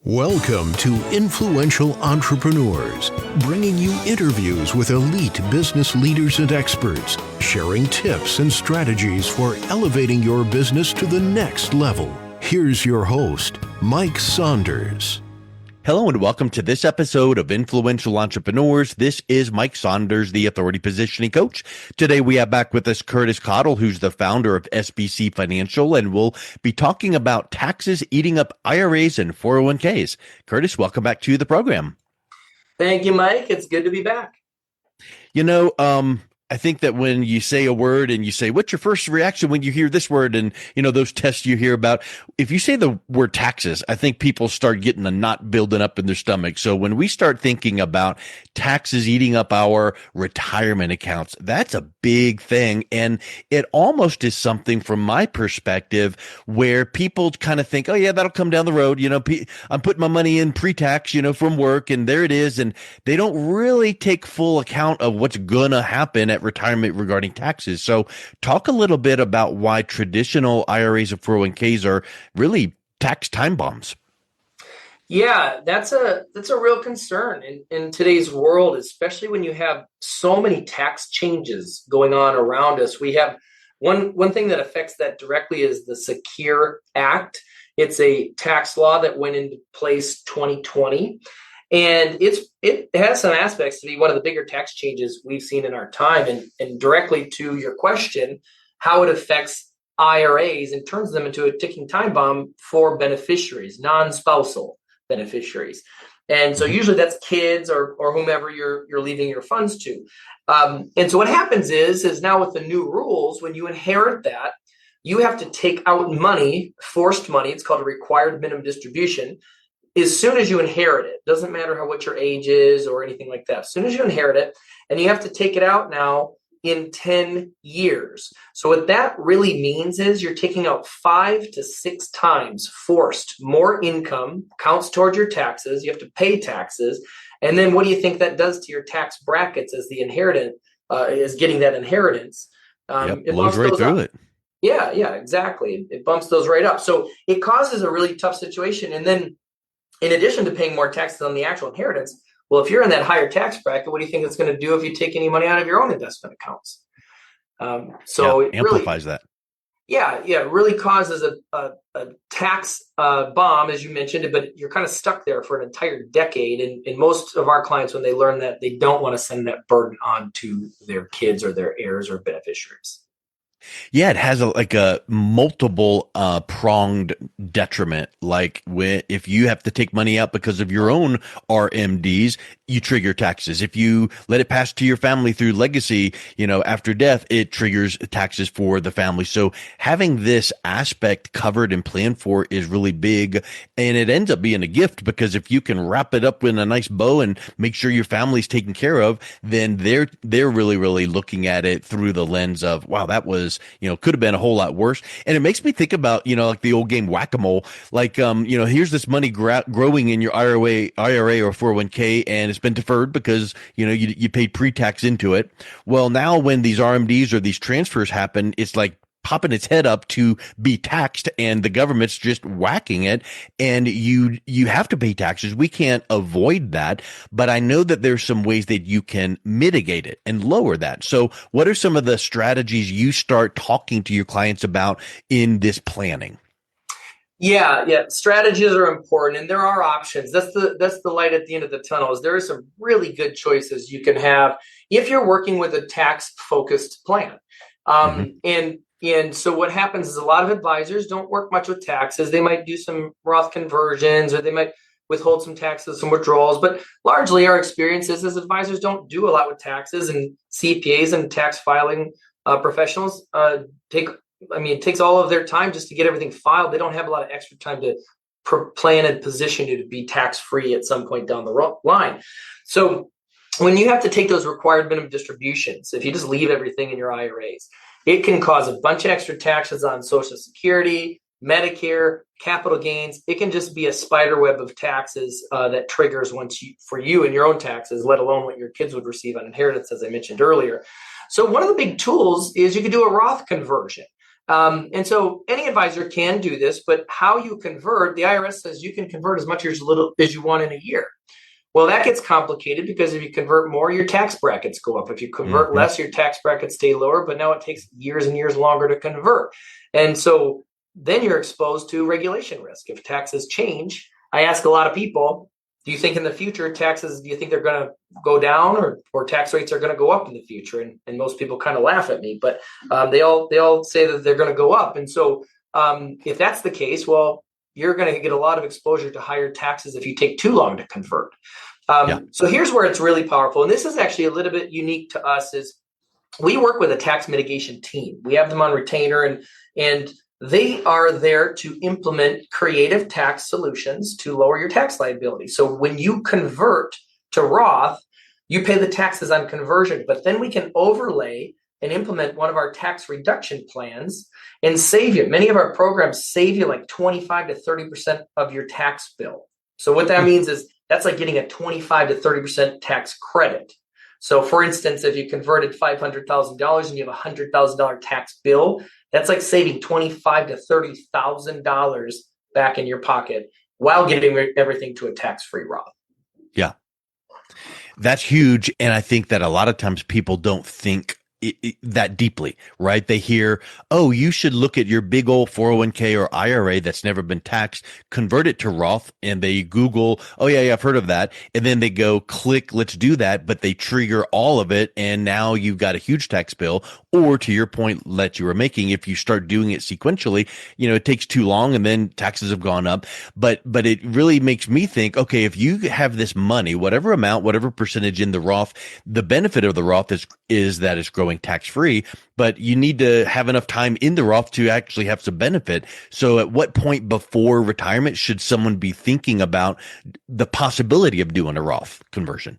Welcome to Influential Entrepreneurs, bringing you interviews with elite business leaders and experts, sharing tips and strategies for elevating your business to the next level. Here's your host, Mike Saunders. Hello and welcome to this episode of Influential Entrepreneurs. This is Mike Saunders, the Authority Positioning Coach. Today we have back with us Curtis Cottle, who's the founder of SBC Financial, and we'll be talking about taxes eating up IRAs and 401ks. Curtis, welcome back to the program. Thank you, Mike. It's good to be back. I think that when you say a word and you say, what's your first reaction when you hear this word? And, those tests you hear about, if you say the word taxes, I think people start getting a knot building up in their stomach. So when we start thinking about taxes eating up our retirement accounts, that's a big thing. And it almost is something from my perspective where people kind of think, oh yeah, that'll come down the road. I'm putting my money in pre-tax, from work, and there it is. And they don't really take full account of what's going to happen at retirement regarding taxes. So talk a little bit about why traditional IRAs and 401ks are really tax time bombs. Yeah, that's a real concern in today's world, especially when you have so many tax changes going on around us. We have one thing that affects that directly is the Secure Act. It's a tax law that went into place 2020. And it has some aspects to be one of the bigger tax changes we've seen in our time. And directly to your question, how it affects IRAs and turns them into a ticking time bomb for beneficiaries, non-spousal beneficiaries. And so usually that's kids or whomever you're leaving your funds to. And so what happens is now with the new rules, when you inherit that, you have to take out money, forced money. It's called a required minimum distribution. As soon as you inherit it, doesn't matter what your age is or anything like that. As soon as you inherit it, and you have to take it out now in 10 years. So what that really means is you're taking out 5 to 6 times forced more income, counts towards your taxes. You have to pay taxes. And then what do you think that does to your tax brackets as the inheritant is getting that inheritance? It blows right through it. Yeah, exactly. It bumps those right up. So it causes a really tough situation. And then in addition to paying more taxes on the actual inheritance, well, if you're in that higher tax bracket, what do you think it's going to do if you take any money out of your own investment accounts? It amplifies that. Yeah, it really causes a tax bomb, as you mentioned, but you're kind of stuck there for an entire decade. And most of our clients, when they learn that, they don't want to send that burden on to their kids or their heirs or beneficiaries. Yeah, it has a multiple pronged detriment. Like if you have to take money out because of your own RMDs, you trigger taxes. If you let it pass to your family through legacy, after death, it triggers taxes for the family. So having this aspect covered and planned for is really big, and it ends up being a gift because if you can wrap it up in a nice bow and make sure your family's taken care of, then they're really, really looking at it through the lens of, wow, that was could have been a whole lot worse. And it makes me think about, like the old game whack-a-mole, like, here's this money growing in your IRA or 401k, and it's been deferred because, you paid pre-tax into it. Well, now when these RMDs or these transfers happen, it's like popping its head up to be taxed, and the government's just whacking it, and you have to pay taxes. We can't avoid that, but I know that there's some ways that you can mitigate it and lower that. So what are some of the strategies you start talking to your clients about in this planning? Yeah. Strategies are important, and there are options. That's the light at the end of the tunnel. Is there are some really good choices you can have if you're working with a tax-focused plan. And so what happens is a lot of advisors don't work much with taxes. They might do some Roth conversions, or they might withhold some taxes, some withdrawals. But largely our experience is advisors don't do a lot with taxes, and CPAs and tax filing professionals it takes all of their time just to get everything filed. They don't have a lot of extra time to plan and position you to be tax-free at some point down the line. So when you have to take those required minimum distributions, if you just leave everything in your IRAs, it can cause a bunch of extra taxes on Social Security, Medicare, capital gains. It can just be a spider web of taxes that triggers for you and your own taxes, let alone what your kids would receive on inheritance, as I mentioned earlier. So one of the big tools is you can do a Roth conversion. And so any advisor can do this, but how you convert, the IRS says you can convert as much or as little as you want in a year. Well, that gets complicated because if you convert more, your tax brackets go up. If you convert less, your tax brackets stay lower, but now it takes years and years longer to convert. And so then you're exposed to regulation risk. If taxes change, I ask a lot of people, do you think in the future taxes, do you think they're going to go down or tax rates are going to go up in the future? And most people kind of laugh at me, but they all say that they're going to go up. And so if that's the case, well, you're going to get a lot of exposure to higher taxes if you take too long to convert. So here's where it's really powerful. And this is actually a little bit unique to us is we work with a tax mitigation team. We have them on retainer and they are there to implement creative tax solutions to lower your tax liability. So when you convert to Roth, you pay the taxes on conversion, but then we can overlay and implement one of our tax reduction plans and save you. Many of our programs save you like 25 to 30% of your tax bill. So what that means is that's like getting a 25 to 30% tax credit. So for instance, if you converted $500,000 and you have a $100,000 tax bill, that's like saving $25,000 to $30,000 back in your pocket while giving everything to a tax-free Roth. Yeah, that's huge. And I think that a lot of times people don't think that deeply, right? They hear, oh, you should look at your big old 401k or IRA that's never been taxed, convert it to Roth, and they Google, oh yeah, I've heard of that. And then they go click, let's do that. But they trigger all of it. And now you've got a huge tax bill. Or to your point that you were making, if you start doing it sequentially, it takes too long and then taxes have gone up. But it really makes me think, okay, if you have this money, whatever amount, whatever percentage in the Roth, the benefit of the Roth is that it's growing tax-free, but you need to have enough time in the Roth to actually have some benefit. So at what point before retirement should someone be thinking about the possibility of doing a Roth conversion?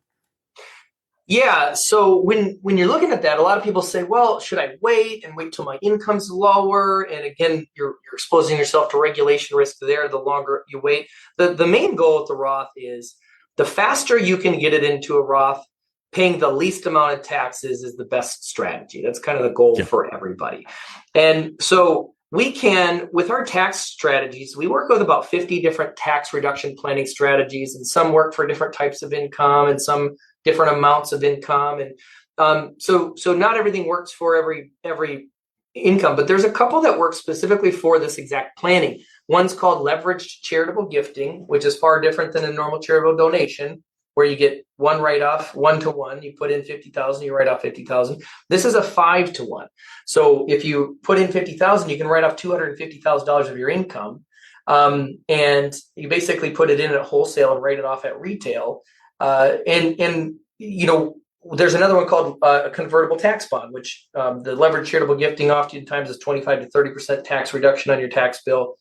Yeah. So when you're looking at that, a lot of people say, well, should I wait till my income's lower? And again, you're exposing yourself to regulation risk there the longer you wait. The main goal with the Roth is the faster you can get it into a Roth, paying the least amount of taxes is the best strategy. That's kind of the goal for everybody. And so we can, with our tax strategies, we work with about 50 different tax reduction planning strategies, and some work for different types of income and some different amounts of income. And so not everything works for every income, but there's a couple that work specifically for this exact planning. One's called leveraged charitable gifting, which is far different than a normal charitable donation, where you get one write-off, 1-to-1. You put in $50,000, you write off $50,000. This is a 5-to-1. So if you put in $50,000, you can write off $250,000 of your income, and you basically put it in at wholesale and write it off at retail. And there's another one called a convertible tax bond, which the leveraged charitable gifting oftentimes is 25 to 30% tax reduction on your tax bill.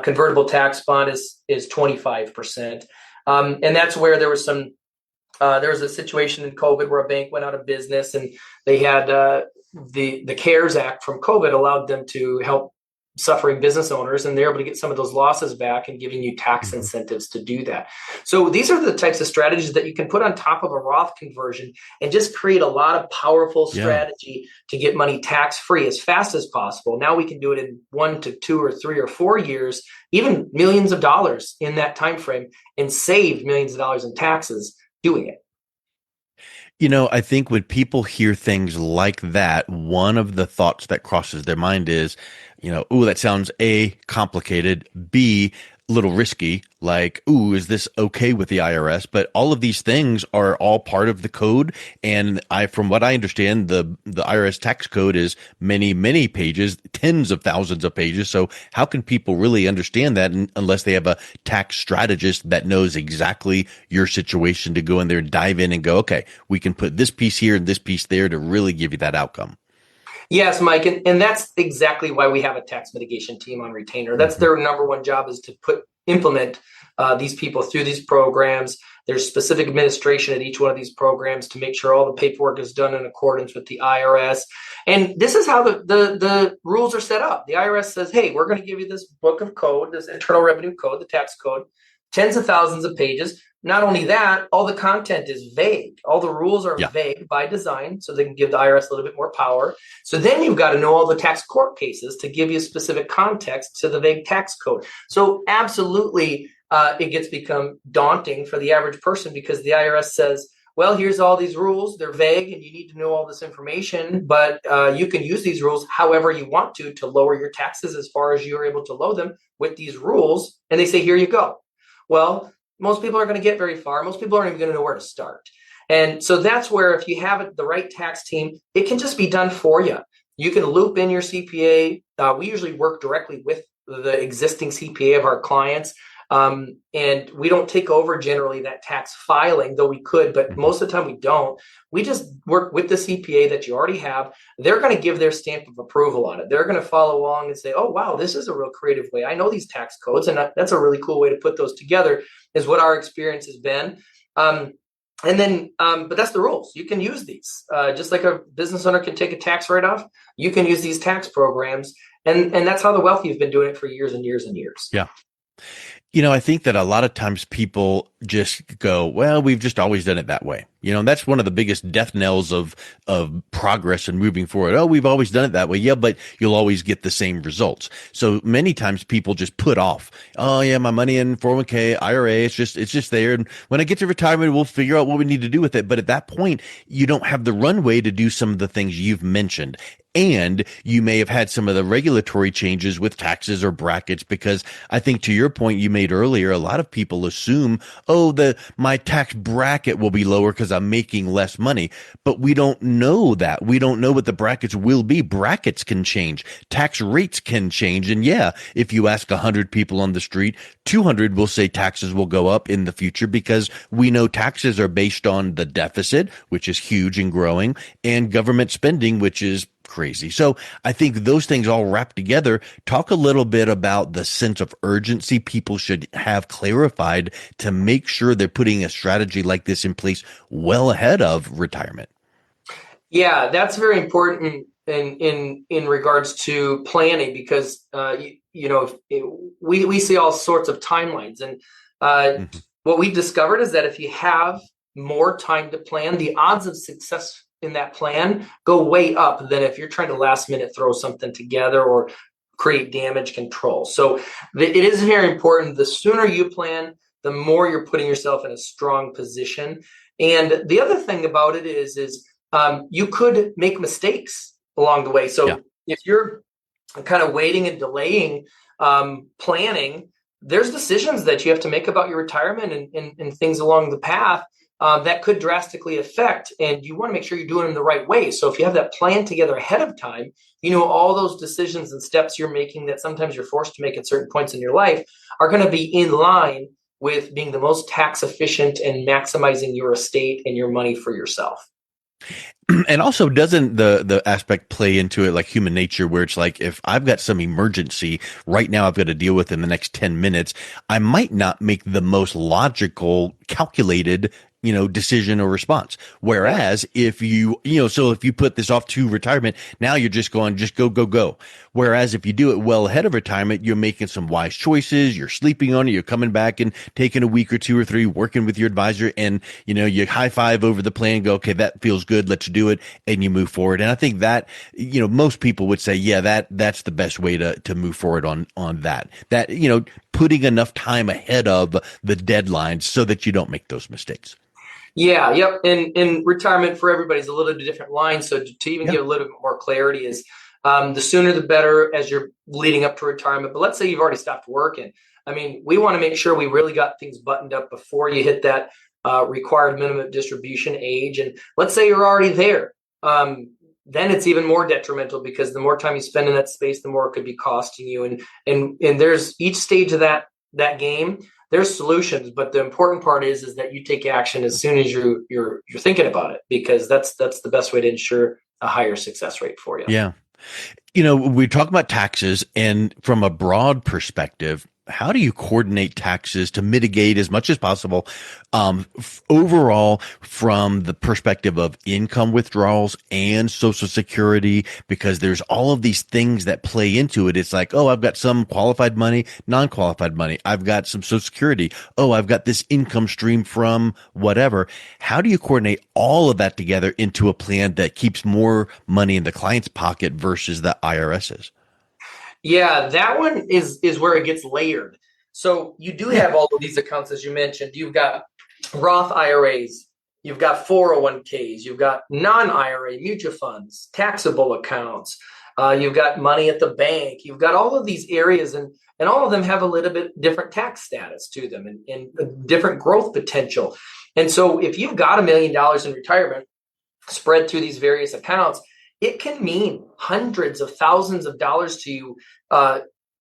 Convertible tax bond is 25%. And that's where there was a situation in COVID where a bank went out of business, and they had the CARES Act from COVID allowed them to help suffering business owners, and they're able to get some of those losses back and giving you tax incentives to do that. So these are the types of strategies that you can put on top of a Roth conversion and just create a lot of powerful strategy to get money tax-free as fast as possible. Now we can do it in 1 to 2 or 3 or 4 years, even millions of dollars in that time frame, and save millions of dollars in taxes doing it. I think when people hear things like that, one of the thoughts that crosses their mind is, ooh, that sounds A, complicated, B, a little risky, like, ooh, is this okay with the IRS? But all of these things are all part of the code. And from what I understand, the IRS tax code is many, many pages, tens of thousands of pages. So how can people really understand that unless they have a tax strategist that knows exactly your situation to go in there and dive in and go, okay, we can put this piece here and this piece there to really give you that outcome? Yes, Mike, and that's exactly why we have a tax mitigation team on retainer. That's their number one job, is to implement these people through these programs. There's specific administration at each one of these programs to make sure all the paperwork is done in accordance with the IRS. And this is how the rules are set up. The IRS says, hey, we're going to give you this book of code, this Internal Revenue Code, the tax code, tens of thousands of pages. not only that, all the content is vague. All the rules are Yeah. vague by design, so they can give the IRS a little bit more power. So then you've got to know all the tax court cases to give you specific context to the vague tax code. So absolutely, it gets become daunting for the average person because the IRS says, well, here's all these rules. They're vague and you need to know all this information, but you can use these rules however you want to lower your taxes as far as you're able to load them with these rules. And they say, here you go. Well, most people aren't going to get very far. Most people aren't even going to know where to start. And so that's where if you have the right tax team, it can just be done for you. You can loop in your CPA. We usually work directly with the existing CPA of our clients. And we don't take over generally that tax filing, though we could, but most of the time we don't. We just work with the CPA that you already have. They're going to give their stamp of approval on it. They're going to follow along and say, oh, wow, this is a real creative way. I know these tax codes, and that's a really cool way to put those together is what our experience has been. But that's the rules. You can use these. Just like a business owner can take a tax write-off, you can use these tax programs. And that's how the wealthy have been doing it for years and years and years. Yeah. I think that a lot of times people just go, well, we've just always done it that way. And that's one of the biggest death knells of progress and moving forward. Oh, we've always done it that way. Yeah, but you'll always get the same results. So many times people just put off, oh yeah, my money in 401k, IRA, it's just there. And when I get to retirement, we'll figure out what we need to do with it. But at that point, you don't have the runway to do some of the things you've mentioned. And you may have had some of the regulatory changes with taxes or brackets, because I think to your point you made earlier, a lot of people assume, oh, my tax bracket will be lower because I'm making less money. But we don't know that. We don't know what the brackets will be. Brackets can change. Tax rates can change. And yeah, if you ask 100 people on the street, 200 will say taxes will go up in the future, because we know taxes are based on the deficit, which is huge and growing, and government spending, which is crazy. So I think those things all wrap together. Talk a little bit about the sense of urgency people should have clarified to make sure they're putting a strategy like this in place well ahead of retirement. Yeah, that's very important in regards to planning, because we see all sorts of timelines, and what we've discovered is that if you have more time to plan, the odds of success in that plan go way up than if you're trying to last minute throw something together or create damage control. So it is very important. The sooner you plan, the more you're putting yourself in a strong position. And the other thing about it is you could make mistakes along the way. So if you're kind of waiting and delaying planning, there's decisions that you have to make about your retirement and things along the path that could drastically affect, and you want to make sure you're doing it in the right way. So if you have that plan together ahead of time, all those decisions and steps you're making that sometimes you're forced to make at certain points in your life are going to be in line with being the most tax efficient and maximizing your estate and your money for yourself. And also, doesn't the aspect play into it like human nature, where it's like, if I've got some emergency right now I've got to deal with in the next 10 minutes, I might not make the most logical, calculated decision or response. Whereas if so if you put this off to retirement, now you're just going, just go. Whereas if you do it well ahead of retirement, you're making some wise choices, you're sleeping on it, you're coming back and taking a week or 2 or 3, working with your advisor, and you high five over the plan, go, okay, that feels good, let's do it, and you move forward. And I think that, most people would say, yeah, that's the best way to move forward on that, putting enough time ahead of the deadlines so that you don't make those mistakes. Yeah, yep. And retirement for everybody's a little bit different line. So to even give a little bit more clarity is the sooner the better as you're leading up to retirement. But let's say you've already stopped working. I mean, we want to make sure we really got things buttoned up before you hit that required minimum distribution age. And let's say you're already there. Then it's even more detrimental, because the more time you spend in that space, the more it could be costing you. And there's each stage of that game. There's solutions, but the important part is that you take action as soon as you're thinking about it, because that's the best way to ensure a higher success rate for you. Yeah. We talk about taxes, and from a broad perspective, how do you coordinate taxes to mitigate as much as possible, overall from the perspective of income withdrawals and Social Security? Because there's all of these things that play into it. It's like, oh, I've got some qualified money, non-qualified money. I've got some Social Security. Oh, I've got this income stream from whatever. How do you coordinate all of that together into a plan that keeps more money in the client's pocket versus the IRS's? Yeah, that one is where it gets layered. So you do Yeah. have all of these accounts, as you mentioned. You've got Roth IRAs, you've got 401ks, you've got non-IRA mutual funds, taxable accounts, you've got money at the bank, you've got all of these areas, and all of them have a little bit different tax status to them and different growth potential. And so if you've got $1 million in retirement spread through these various accounts, it can mean hundreds of thousands of dollars to you,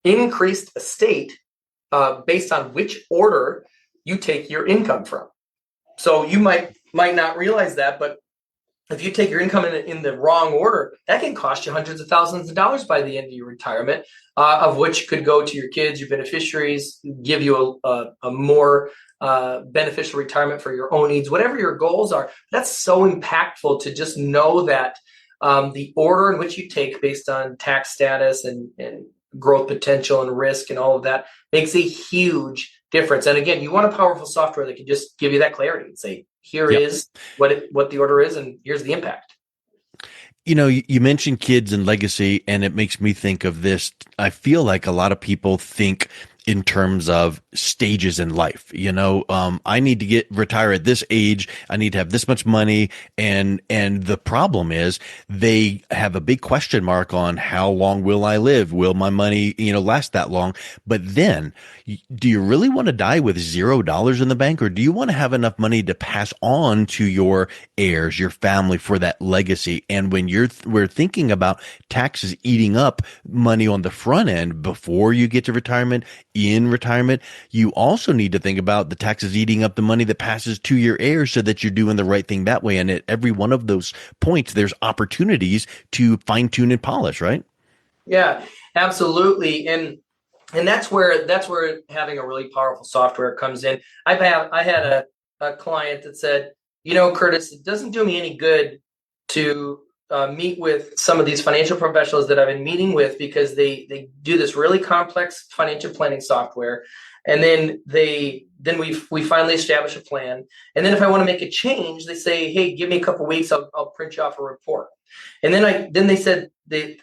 increased estate, based on which order you take your income from. So you might not realize that, but if you take your income in the wrong order, that can cost you hundreds of thousands of dollars by the end of your retirement, of which could go to your kids, your beneficiaries, give you a more beneficial retirement for your own needs, whatever your goals are. That's so impactful to just know that the order in which you take based on tax status and growth potential and risk and all of that makes a huge difference. And again, you want a powerful software that can just give you that clarity and say, here Yep. is what the order is, and here's the impact. You mentioned kids and legacy, and it makes me think of this. I feel like a lot of people think in terms of stages in life. I need to retire at this age. I need to have this much money. And the problem is they have a big question mark on how long will I live? Will my money, last that long? But then do you really want to die with $0 in the bank, or do you want to have enough money to pass on to your heirs, your family, for that legacy? And when we're thinking about taxes eating up money on the front end before you get to retirement, in retirement, you also need to think about the taxes eating up the money that passes to your heirs so that you're doing the right thing that way. And at every one of those points, there's opportunities to fine tune and polish, right? Yeah, absolutely. And that's where having a really powerful software comes in. I had a client that said, Curtis, it doesn't do me any good to meet with some of these financial professionals that I've been meeting with, because they do this really complex financial planning software, and then we finally establish a plan, and then if I want to make a change, they say, hey, give me a couple weeks, I'll print you off a report. And then they said,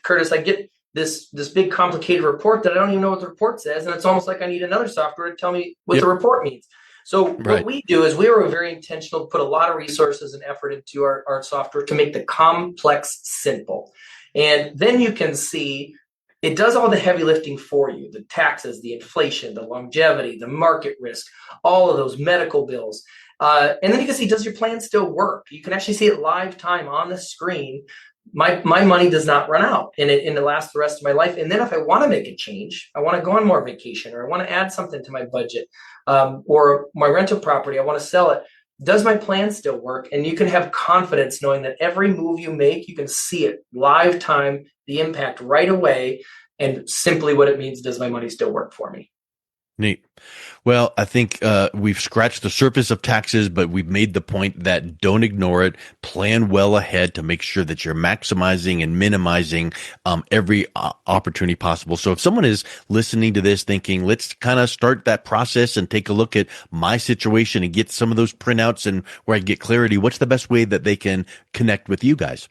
Curtis, I get this big complicated report that I don't even know what the report says, and it's almost like I need another software to tell me what the report means. So what we do is we were very intentional, put a lot of resources and effort into our software to make the complex simple. And then you can see it does all the heavy lifting for you: the taxes, the inflation, the longevity, the market risk, all of those medical bills. And then you can see, does your plan still work? You can actually see it live time on the screen. My money does not run out, and it lasts the rest of my life. And then if I want to make a change, I want to go on more vacation, or I want to add something to my budget, or my rental property, I want to sell it, does my plan still work? And you can have confidence knowing that every move you make, you can see it live time, the impact right away, and simply what it means: does my money still work for me? Neat. Well, I think we've scratched the surface of taxes, but we've made the point that don't ignore it. Plan well ahead to make sure that you're maximizing and minimizing every opportunity possible. So if someone is listening to this thinking, let's kind of start that process and take a look at my situation and get some of those printouts and where I get clarity, what's the best way that they can connect with you guys?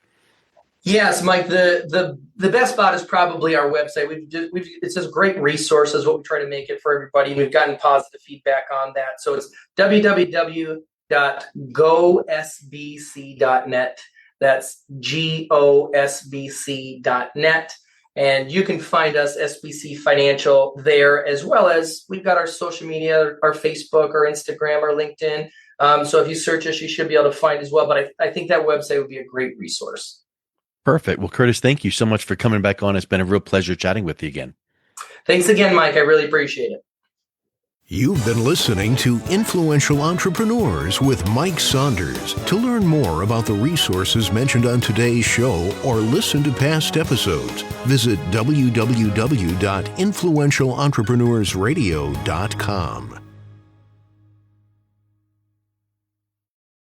Yes, Mike, the best spot is probably our website. It's just great resources, what we try to make it for everybody. We've gotten positive feedback on that. So it's www.gosbc.net. That's gosbc.net. And you can find us, SBC Financial, there, as well as we've got our social media, our Facebook, our Instagram, our LinkedIn. So if you search us, you should be able to find as well. But I think that website would be a great resource. Perfect. Well, Curtis, thank you so much for coming back on. It's been a real pleasure chatting with you again. Thanks again, Mike. I really appreciate it. You've been listening to Influential Entrepreneurs with Mike Saunders. To learn more about the resources mentioned on today's show or listen to past episodes, visit www.influentialentrepreneursradio.com.